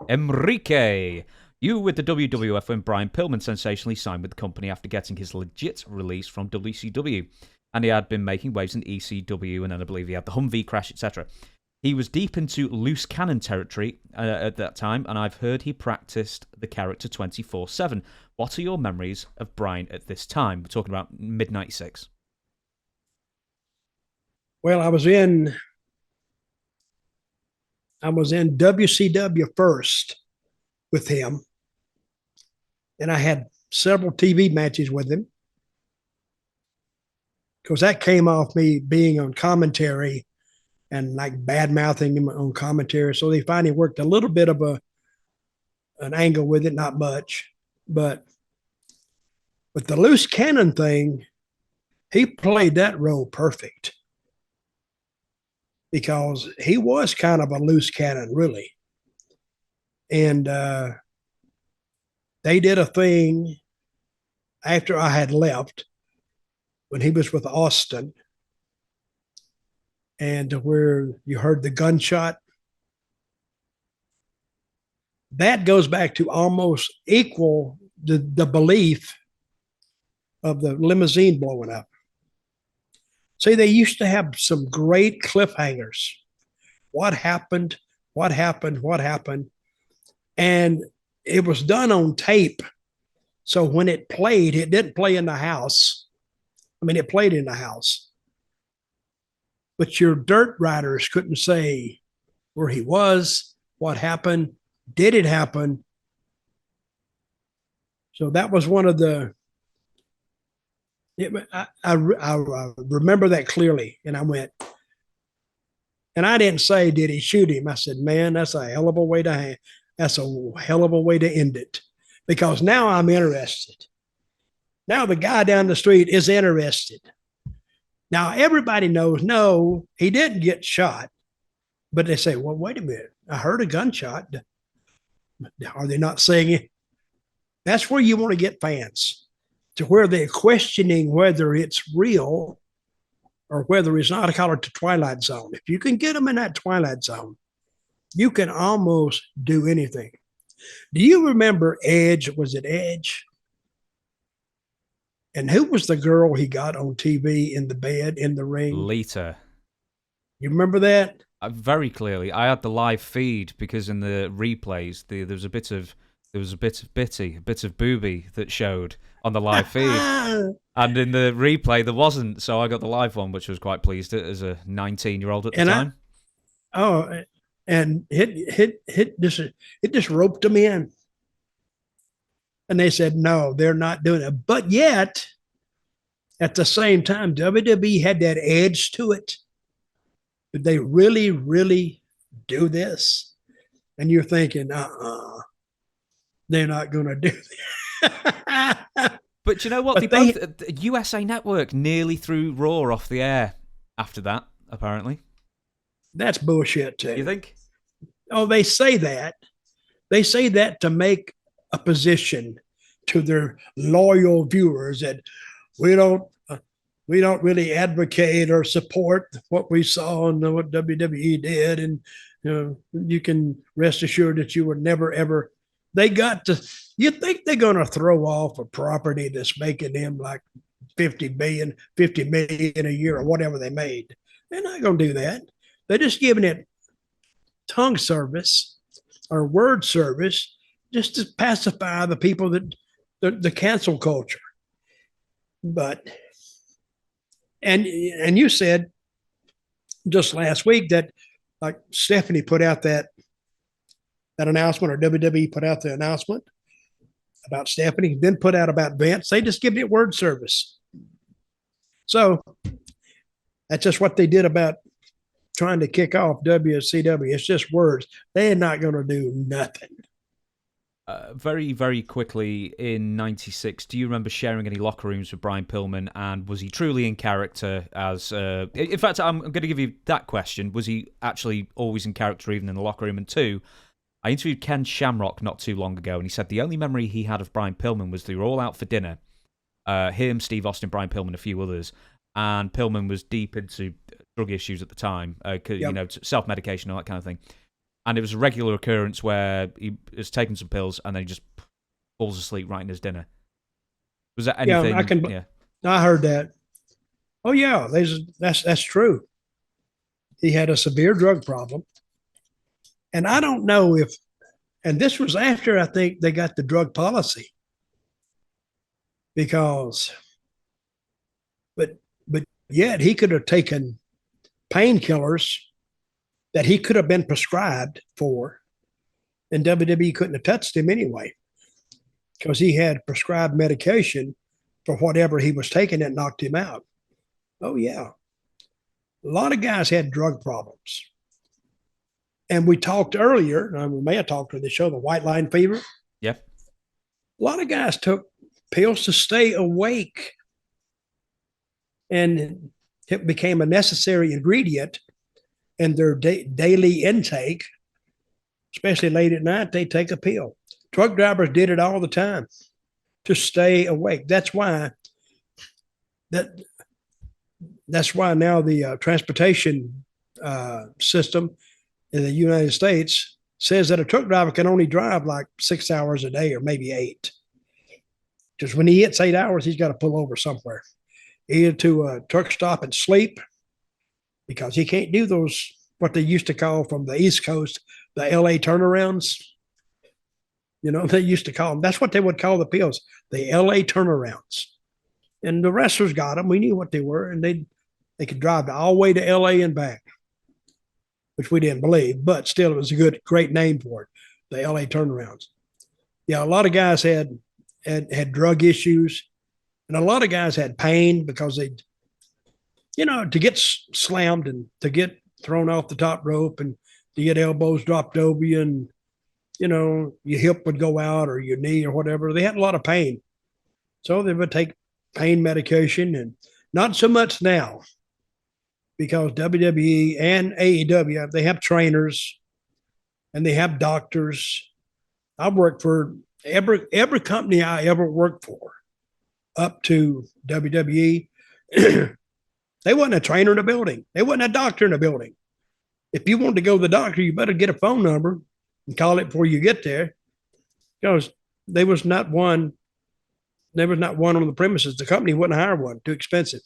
Enrique. You with the WWF when Brian Pillman sensationally signed with the company after getting his legit release from WCW. And he had been making waves in ECW, and then I believe he had the Humvee crash, etc. He was deep into loose cannon territory at that time, and I've heard he practiced the character 24/7. What are your memories of Brian at this time? We're talking about mid-96. Well, I was in WCW first with him, and I had several TV matches with him because that came off me being on commentary and like bad mouthing him on commentary. So they finally worked a little bit of an angle with it, not much, but with the loose cannon thing, he played that role perfect because he was kind of a loose cannon, really. And they did a thing after I had left when he was with Austin, and where you heard the gunshot. That goes back to almost equal the belief of the limousine blowing up. See, they used to have some great cliffhangers. What happened? What happened? What happened? And it was done on tape. So when it played, it didn't play in the house. I mean, it played in the house. But your dirt riders couldn't say where he was, what happened, did it happen? So that was one of the. I remember that clearly, and I went, and I didn't say, "Did he shoot him?" I said, "Man, that's a hell of a way to end it," because now I'm interested. Now the guy down the street is interested. Now everybody knows, no, he didn't get shot, but they say, "Well, wait a minute, I heard a gunshot." Are they not saying it? That's where you want to get fans, to where they're questioning whether it's real or whether it's not. I call it the Twilight Zone. If you can get them in that Twilight Zone, you can almost do anything. Do you remember Edge? Was it Edge? And who was the girl he got on TV in the bed, in the ring? Lita. You remember that? Very clearly. I had the live feed because in the replays, there was a bit of bitty, a bit of booby that showed on the live feed. And in the replay, there wasn't. So I got the live one, which I was quite pleased at as a 19-year-old at the time. And it just roped them in. And they said, no, they're not doing it. But yet, at the same time, WWE had that edge to it. Did they really, really do this? And you're thinking, they're not going to do that. But you know what? The USA Network nearly threw Raw off the air after that, apparently. That's bullshit, too. You think? Oh, they say that. They say that to make a position to their loyal viewers that we don't really advocate or support what we saw and what WWE did, and you can rest assured that you were never ever. They got to. You think they're going to throw off a property that's making them like 50 million a year or whatever they made? They're not going to do that. They're just giving it tongue service or word service just to pacify the people that the cancel culture. But and you said just last week that like Stephanie put out that announcement, or WWE put out the announcement about Stephanie, then put out about Vince. They just give it word service. So that's just what they did about trying to kick off WCW. It's just words. They're not going to do nothing. Very, very quickly, in 96, do you remember sharing any locker rooms with Brian Pillman, and was he truly in character as... in fact, I'm going to give you that question. Was he actually always in character even in the locker room? And two, I interviewed Ken Shamrock not too long ago, and he said the only memory he had of Brian Pillman was they were all out for dinner. Him, Steve Austin, Brian Pillman, a few others. And Pillman was deep into drug issues at the time, self-medication, all that kind of thing. and it was a regular occurrence where he was taking some pills and then he just falls asleep right in his dinner. Was that anything? Yeah, I heard that. Oh yeah, that's true. He had a severe drug problem, and I don't know if, and this was after I think they got the drug policy, because, but yet he could have taken painkillers that he could have been prescribed for, and WWE couldn't have touched him anyway, because he had prescribed medication for whatever he was taking that knocked him out. Oh yeah, a lot of guys had drug problems. And we talked earlier, and we may have talked on the show, the white line fever. Yep. A lot of guys took pills to stay awake, and it became a necessary ingredient in their daily intake, especially late at night. They take a pill. Truck drivers did it all the time to stay awake. That's why now the transportation system in the United States says that a truck driver can only drive like 6 hours a day or maybe 8. Because when he hits 8 hours, he's got to pull over somewhere, either to a truck stop and sleep, because he can't do those, what they used to call from the East Coast, the LA turnarounds. They used to call them, that's what they would call the pills, the LA turnarounds. And the wrestlers got them. We knew what they were, and they could drive all the way to LA and back, which we didn't believe, but still it was a great name for it, the LA turnarounds. Yeah, a lot of guys had drug issues, and a lot of guys had pain because they, to get slammed and to get thrown off the top rope and to get elbows dropped over you, and, your hip would go out or your knee or whatever. They had a lot of pain. So they would take pain medication, and not so much now, because WWE and AEW, they have trainers and they have doctors. I've worked for every company I ever worked for up to WWE. They wasn't a trainer in the building. They wasn't a doctor in the building. If you wanted to go to the doctor, you better get a phone number and call it before you get there, because there was not one on the premises. The company wouldn't hire one, too expensive.